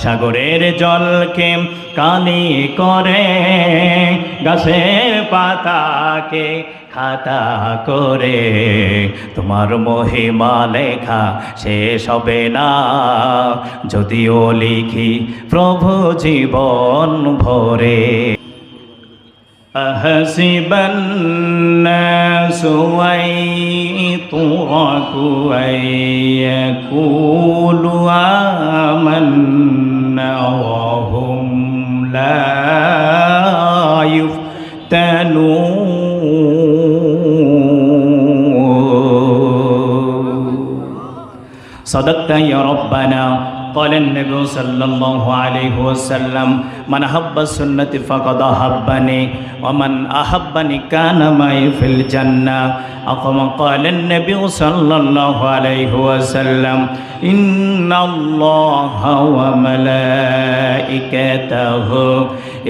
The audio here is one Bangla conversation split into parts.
সাগরের জলকে কালি করে, গাছের পাতাকে খাতা করে, তোমার মহিমা লেখা শেষ হবে না, যদিও লিখি প্রভু জীবন ভরে। أحسب الناس أن يتركوا أن يقولوا آمنا وهم لا يفتنون صدقت يا ربنا قال النبي صلى الله عليه وسلم من أحب السنة فقد أحبني ومن أحبني كان معي في الجنة أقوم قال النبي صلى الله عليه وسلم إن الله وملائكته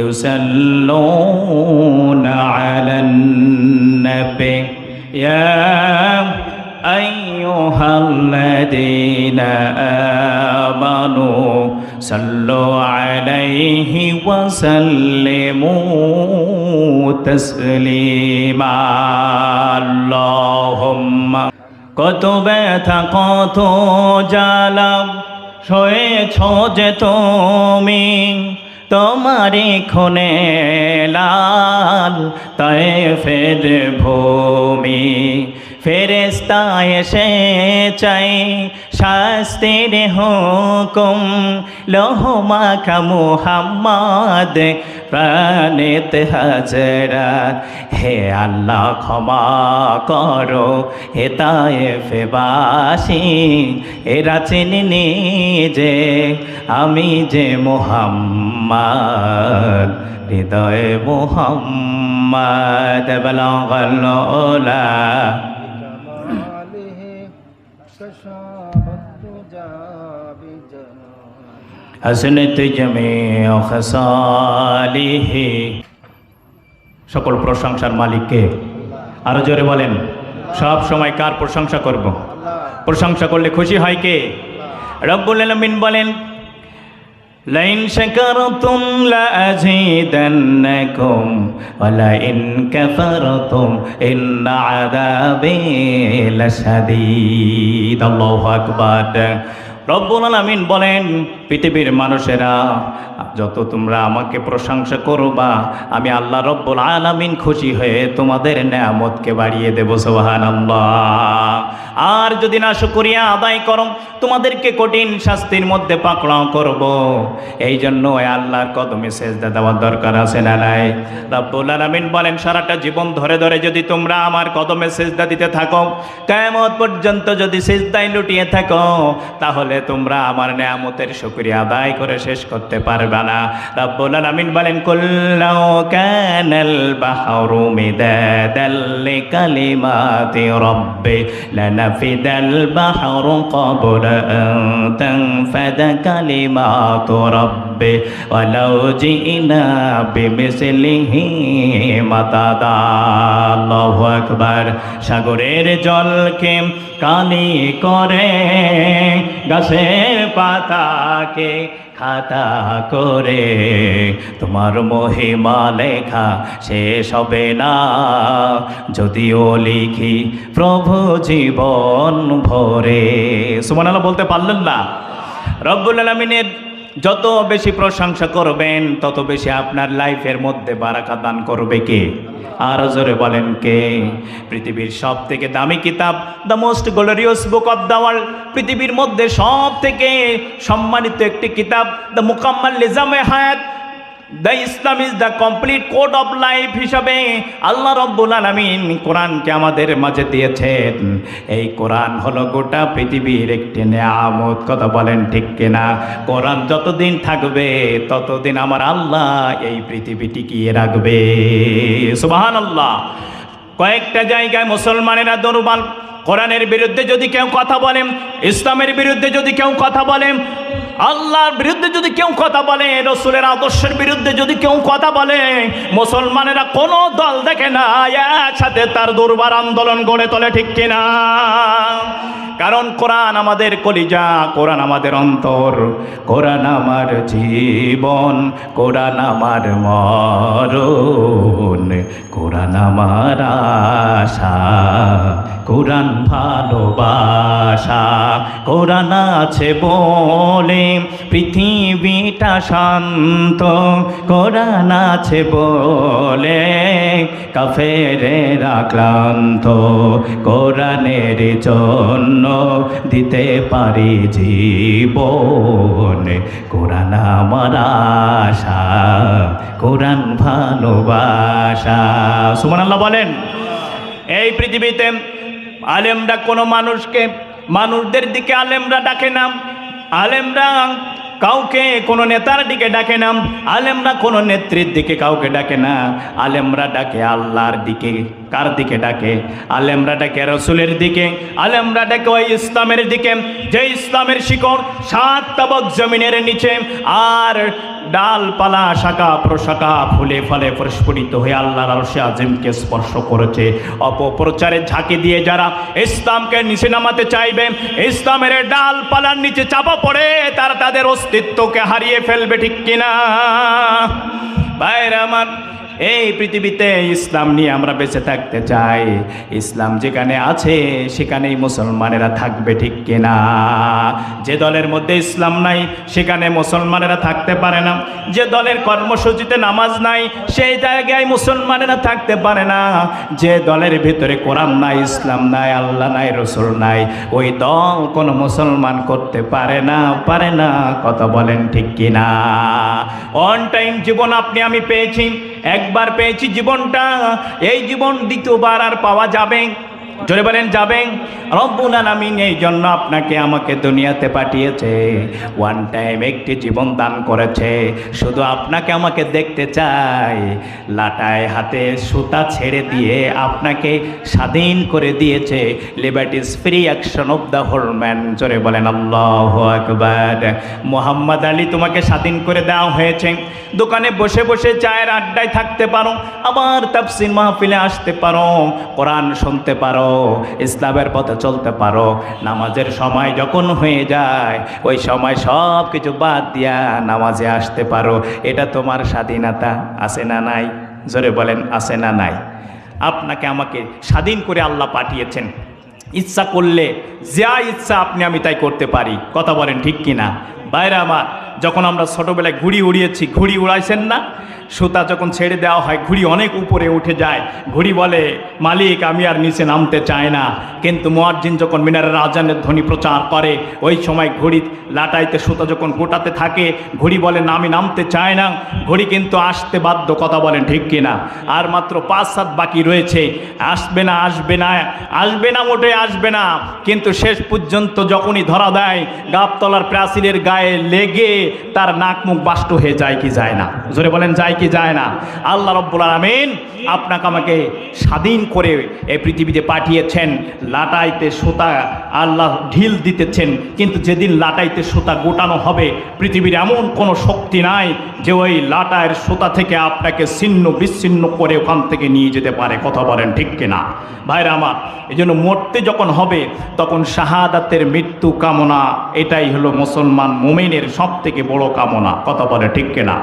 يصلون على النبي يا أيها الذين آمنوا صلوا عليه وسلموا تسليما اللهم কত ব্যথা কত জ্বালা সয়েছ যে তুমি, তোমারি খুনে লাল তায়েফের ভূমি, ফেরেশতা এসে চাই শাস্তির হুকুম, লৌহ মাখা মুহাম্মদ প্রাণেতে হাজরাত, হে আল্লাহ ক্ষমা করো হে তায়েফবাসী, এরা চিনিনি যে আমি যে মুহাম্মদ, হৃদয়ে মুহাম্মদ বালাগাল উলা হাসনাত জামিউ খাসালিহি। সকল প্রশংসার মালিককে। আরো জোরে বলেন, সব সময় কার প্রশংসা করব? প্রশংসা করলে খুশি হয় কে? রব্বুল আলামিন বলেন লাইন শাকারতুম লাযীদান্নাকুম ওয়া লাইন কাফারতুম ইন্না আযাবি লাশাদীদ। আল্লাহু আকবার। রব্বুল আলামিন বলেন পৃথিবীর মানুষেরা যত তোমরা আমাকে প্রশংসা করবা, আমি আল্লাহ রব্বুল আলামিন খুশি হয়ে তোমাদের নেয়ামতকে বাড়িয়ে দেব। সুবহানাল্লাহ। আর যদি না শুকরিয়া আদায় করো, তোমাদেরকে কঠিন শাস্তির মধ্যে পাকড়াও করব। এই জন্য আল্লাহর কদমে সেজদা দেওয়ার দরকার আছে না নাই? রব্বুল আলামিন বলেন সারাটা জীবন ধরে ধরে যদি তোমরা আমার কদমে সেজদা দিতে থাকো, কিয়ামত পর্যন্ত যদি সেজদায় লুটিয়ে থাকো, তাহলে তোমরা আমার নেয়ামতের শুকরিয়া আদায় করে শেষ করতে পারবে না। রব্বুল আলামিন বলেন কুল্লাউ কানাল বাহরু মিদাদাল লিকালিমাতি রাব্বি লানাফিদাল বাহরু ক্বাবলা আন তানফাদা কালিমাতু রাব্বি ওয়ালাউ জিনা বিমিসলিহি মাদাদা। আল্লাহু আকবার। সাগরের জলকে কালি করে, গাছের পাতাকে খাতা করে, তোমার মহিমা লেখা শেষ হবে না, যদিও লিখি প্রভু জীবন ভরে। সুবহানাল্লাহ বলতে পারলেন না? রব্বুল আলামিনের যত বেশি প্রশংসা করবেন তত বেশি আপনার লাইফের মধ্যে বারাকা দান করবে কে? আর জোরে বলেন কে? পৃথিবীর সব থেকে দামি কিতাব, the most glorious book of the world, পৃথিবীর মধ্যে সব থেকে সম্মানিত একটি কিতাব, দ্য মুকাম্মাল নিজামে হায়াত, the Islam is the complete code of life হিসাবে আল্লাহ রব্বুল আলামিন কোরআনকে আমাদের মাঝে দিয়েছেন। এই কোরআন হলো গোটা পৃথিবীর একটি নেয়ামত। কথা বলেন ঠিক কিনা? কোরআন যতদিন থাকবে ততদিন আমার আল্লাহ এই পৃথিবী টিকিয়ে রাখবে। সুবহানাল্লাহ। কয়েকটা জায়গায় মুসলমানেরা দুর্বল। কোরআনের বিরুদ্ধে যদি কেউ কথা বলেন, ইসলামের বিরুদ্ধে যদি কেউ কথা বলেন, আল্লাহর বিরুদ্ধে যদি কেউ কথা বলে, রসুলের আদর্শের বিরুদ্ধে যদি কেউ কথা বলে, মুসলমানেরা কোনো দল দেখে না, একসাথে তার দুর্বার আন্দোলন গড়ে তোলে। ঠিক কিনা? কারণ কোরআন আমাদের কলিজা, কোরআন আমাদের অন্তর, কোরআন আমার জীবন, কোরআন আমার মরণ, কোরআন আমার আশা, কোরআন ভালোবাসা। কোরআন আছে বলে পৃথিবীটা শান্ত, কোরআন আছে বলে কাফেরেরা ক্লান্ত, কোরআনের জন্য দিতে পারি জীবন, কোরআন আমার আশা, কোরআন ভালোবাসা। সুবহানাল্লাহ বলেন। এই পৃথিবীতে আলেমরা কোনো মানুষকে, মানুষদের দিকে আলেমরা ডাকে না, আলেমরা কাউকে কোনো নেতার দিকে ডাকে না, আলেমরা কোনো নেত্রীর দিকে কাউকে ডাকে না, আলেমরা ডাকে আল্লাহর দিকে। কার দিকে ডাকে? আলেমরা ডাকে রসুলের দিকে, আলেমরা ডাকে ওই ইসলামের দিকে যে ইসলামের শিকড় 7 তাবক জমিনের নিচে, আর ডালপালা শাখা প্রশাখা ফুলে ফলে প্রস্ফুটিত হয়ে আল্লাহর আরশে আজিমকে স্পর্শ করেছে। অপপ্রচারের ঝাঁকি দিয়ে যারা ইসলামকে নিচে নামাতে চাইবে, ইসলামের ডালপালার নিচে চাপা পড়ে তারা তাদের অস্তিত্বকে হারিয়ে ফেলবে, ঠিক কিনা? ভাইরা আমার, এই পৃথিবীতে ইসলাম নিয়ে আমরা বেঁচে থাকতে চাই। ইসলাম যেখানে আছে সেখানেই মুসলমানেরা থাকবে, ঠিক কিনা? যে দলের মধ্যে ইসলাম নাই সেখানে মুসলমানেরা থাকতে পারে না। যে দলের কর্মসূচিতে নামাজ নাই সেই জায়গায় মুসলমানেরা থাকতে পারে না। যে দলের ভিতরে কোরআন নাই, ইসলাম নাই, আল্লাহ নাই, রসুল নাই, ওই দল কোনো মুসলমান করতে পারে না, পারে না। কথা বলেন ঠিক কিনা? অন টাইম জীবন আপনি আমি পেয়েছি, একবার পেয়েছি জীবনটা, এই জীবন দ্বিতীয়বার আর পাওয়া যাবে? জোরে বলেন যাবে? রব্বুল আলামিন এই জন্য আপনাকে আমাকে দুনিয়াতে পাঠিয়েছে, ওয়ান টাইম একটি জীবন দান করেছে, শুধু আপনাকে আমাকে দেখতে চাই। লাটায় হাতে সুতা ছেড়ে দিয়ে আপনাকে স্বাধীন করে দিয়েছে। Liberty is free action of the whole man. জোরে বলেন আল্লাহু আকবার। মুহাম্মদ আলী তোমাকে স্বাধীন করে দেওয়া হয়েছে। দোকানে বসে বসে চায়ের আড্ডায় থাকতে পারো, আবার তাফসীর মাহফিলে আসতে পারো, কোরআন শুনতে পারো, ইসলামের পথে চলতে পারো। নামাজের সময় যখন হয়ে যায় ওই সময় সব কিছু বাদ দিয়া নামাজে আসতে পারো। এটা তোমার স্বাধীনতা, আছে না নাই? জোরে বলেন আছে না নাই? আপনাকে আমাকে স্বাধীন করে আল্লাহ পাঠিয়েছেন। ইচ্ছা করলে যা ইচ্ছা আপনি আমি তাই করতে পারি। কথা বলেন ঠিক কিনা? বাইরে আমার, যখন আমরা ছোটোবেলায় ঘুড়ি উড়িয়েছি, ঘুড়ি উড়াইছেন না? সুতা যখন ছেড়ে দেওয়া হয় ঘুড়ি অনেক উপরে উঠে যায়। ঘুড়ি বলে মালিক আমি আর নিচে নামতে চাই না। কিন্তু মুয়াজ্জিন যখন মিনারের আজানের ধ্বনি প্রচার করে ওই সময় ঘুড়ি লাটাইতে সুতা যখন গোটাতে থাকে ঘুড়ি বলে না আমি নামতে চাই না। ঘুড়ি কিন্তু আসতে বাধ্য। কথা বলেন ঠিক কিনা? আর মাত্র 5-7 বাকি রয়েছে। আসবে না, আসবে না, আসবে না, মোটে আসবে না। কিন্তু শেষ পর্যন্ত যখনই ধরা দেয় গাবতলার প্রাচীরের গায়ে লেগে তার নাক মুখ বাষ্ট হয়ে যায় কি যায় না? জোরে বলেন যায় কি যায় না? আল্লাহ রাব্বুল আলামিন আপনাকে আমাকে স্বাধীন করে এই পৃথিবীতে পাঠিয়েছেন। লাটাইতে সুতা আল্লাহ ঢিল দিতেছেন, কিন্তু যেদিন লাটাইতে সুতা গোটানো হবে পৃথিবীর এমন কোনো শক্তি নাই যে ওই লাটাইয়ের সুতা থেকে আপনাকে ছিন্ন বিচ্ছিন্ন করে ওখান থেকে নিয়ে যেতে পারে। কথা বলেন ঠিক কিনা? ভাইরা আমার, এই জন্য মরতে যখন হবে তখন শাহাদাতের মৃত্যু কামনা, এটাই হলো মুসলমান মুমিনের সব থেকে বড় কামনা। কথা বলে ঠিক কিনা?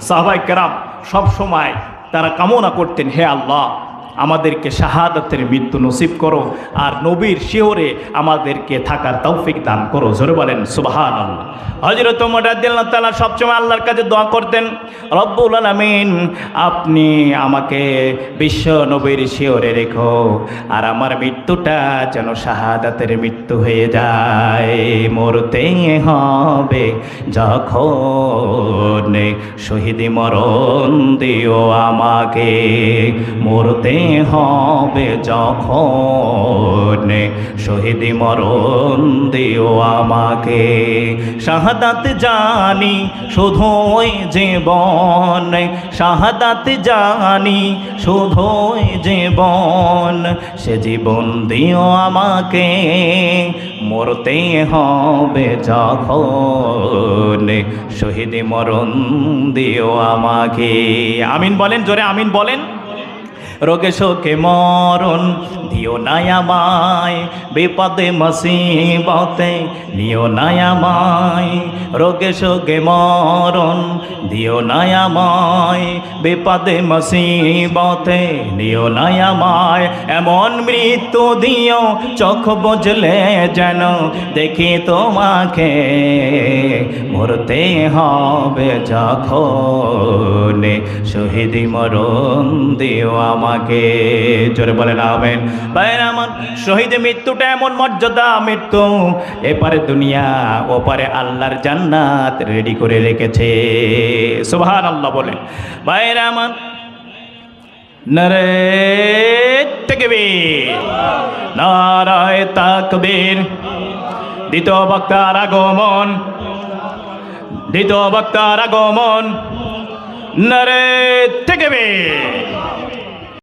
সাহাবায়ে কেরাম সব সময় তারা কামনা করতেন, হে আল্লাহ আমাদেরকে শাহাদাতের মৃত্যু নসিব করো, আর নবীর শিহরে আমাদেরকে থাকার তৌফিক দান করো। জোরে বলেন সুবহানাল্লাহ। হযরত ওমর রাদিয়াল্লাহু তাআলা সবসময় আল্লাহর কাছে দোয়া করতেন, রব্বুল আলামিন আপনি আমাকে বিশ্ব নবীর শিহরে রেখো, আর আমার মৃত্যুটা যেন শাহাদাতের মৃত্যু হয়ে যায়। মরতে হবে যখন শহীদি মরণ দিও আমাকে, মরতে হবে যখন শহীদি মরণ দিও আমাকে। শাহাদাত জানি শুধুই জীবন, শাহাদাত জানি শুধুই জীবন, সে জীবন দিও আমাকে, মরতে হবে যখন শহীদি মরণ দিও আমাকে। আমিন বলেন, জোরে আমিন বলেন। রোগে শোকে মরণ দিও না আমায় বিপদে মুসিবতে নিও না আমায় রোগে শোকে মরণ দিও না আমায় বিপদে মুসিবতে নিও না আমায় এমন মৃত্যু দিও চোখ বুঝলে যেন দেখি তোমাকে মরতে হবে যখন শহীদি মরণ দিও আমাকে জোরে বলেন আমেন ভাইরা আমার শহীদ মৃত্যুটা এমন মর্যাদা মৃত্যু এপারে দুনিয়া ওপারে আল্লাহর জান্নাত রেডি করে রেখেছে সুবহানাল্লাহ বলেন ভাইরা আমার নারে তাকবীর নারায়ে তাকবীর দ্বিতীয় বক্তার আগমন দ্বিতীয় বক্তার আগমন নারে তাকবীর